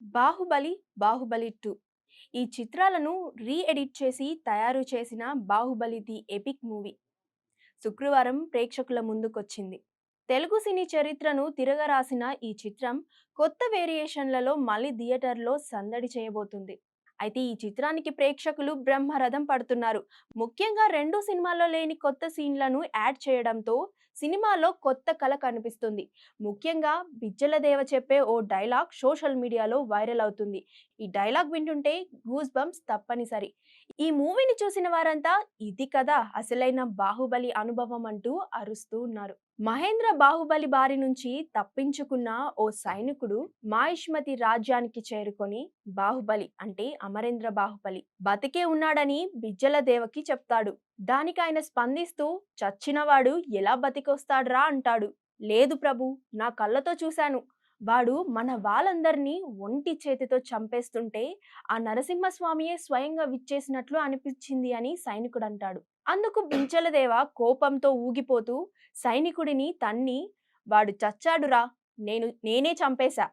బాహుబలి, బాహుబలి 2 ఈ చిత్రాలను ఎడిట్ చేసి తయారు చేసిన 'బాహుబలి ది ఎపిక్ మూవీ' శుక్రవారం ప్రేక్షకుల ముందుకొచ్చింది. తెలుగు సినీ చరిత్రను తిరగరాసిన ఈ చిత్రం కొత్త వేరియేషన్లలో మళ్ళీ థియేటర్‌లో సందడి చేయబోతుంది. అయితే ఈ చిత్రానికి ప్రేక్షకులు బ్రహ్మరథం పడుతున్నారు. ముఖ్యంగా 2 సినిమాల్లో లేని కొత్త సీన్‌లను యాడ్ చేయడంతో సినిమాలో కొత్త కళ కనిపిస్తుంది. ముఖ్యంగా బిజ్జల దేవ చెప్పే ఓ డైలాగ్ సోషల్ మీడియాలో వైరల్ అవుతుంది. ఈ డైలాగ్ వింటుంటే గూస్ బంప్స్ తప్పనిసరి. ఈ మూవీని చూసిన వారంతా ఇది కదా అసలైన బాహుబలి అనుభవం అంటూ అరుస్తూ ఉన్నారు. మహేంద్ర బాహుబలి బారి నుంచి తప్పించుకున్న ఓ సైనికుడు మాహిష్మతి రాజ్యానికి చేరుకొని బాహుబలి అంటే అమరేంద్ర బాహుబలి బతికే ఉన్నాడని బిజ్జల దేవకి చెప్తాడు. దానికి ఆయన స్పందిస్తూ చచ్చినవాడు ఎలా బతికొస్తాడ్రా అంటాడు. లేదు ప్రభు, నా కళ్ళతో చూశాను. వాడు మన వాళ్ళందరినీ ఒంటి చేతితో చంపేస్తుంటే ఆ నరసింహస్వామియే స్వయంగా విచ్చేసినట్లు అనిపించింది అని సైనికుడు అంటాడు. అందుకు బించలదేవ కోపంతో ఊగిపోతూ సైనికుడిని తన్ని, వాడు చచ్చాడురా, నేనే చంపేశా.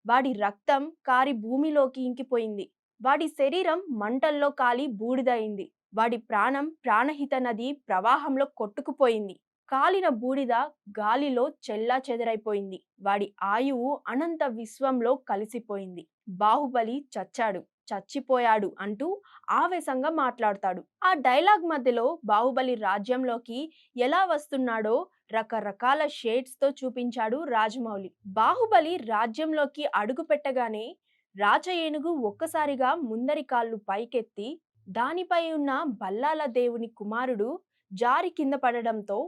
వాడి రక్తం కారి భూమిలోకి ఇంకిపోయింది. వాడి శరీరం మంటల్లో కాలి బూడిదయింది. వాడి ప్రాణం ప్రాణహిత నది ప్రవాహంలో కొట్టుకుపోయింది. కాలిన బూడిద గాలిలో చెల్లాచెదరైపోయింది. వాడి ఆయువు అనంత విశ్వంలో కలిసిపోయింది. బాహుబలి చచ్చాడు, చచ్చిపోయాడు అంటూ ఆవేశంగా మాట్లాడతాడు. ఆ డైలాగ్ మధ్యలో బాహుబలి రాజ్యంలోకి ఎలా వస్తున్నాడో రకరకాల షేడ్స్ తో చూపించాడు రాజమౌళి. బాహుబలి రాజ్యంలోకి అడుగు పెట్టగానే రాచ ఏనుగు ఒక్కసారిగా ముందరి కాళ్ళు పైకెత్తి దానిపై ఉన్న బల్లాల దేవుని కుమారుడు జారి కింద పడడంతో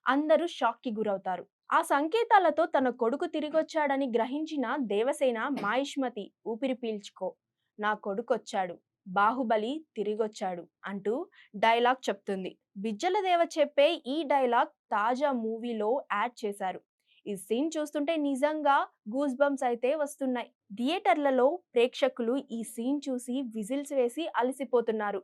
అందరూ షాక్‌కి గురవుతారు. ఆ సంకేతాలతో తన కొడుకు తిరిగొచ్చాడని గ్రహించిన దేవసేన మాహిష్మతి ఊపిరి పీల్చుకో, నా కొడుకొచ్చాడు, బాహుబలి తిరిగొచ్చాడు అంటూ డైలాగ్ చెప్తుంది. బిజ్జల దేవ చెప్పే ఈ డైలాగ్ తాజా మూవీలో యాడ్ చేశారు. ఈ సీన్ చూస్తుంటే నిజంగా గూస్ బంప్స్ అయితే వస్తున్నాయి. థియేటర్లలో ప్రేక్షకులు ఈ సీన్ చూసి విజిల్స్ వేసి అలసిపోతున్నారు.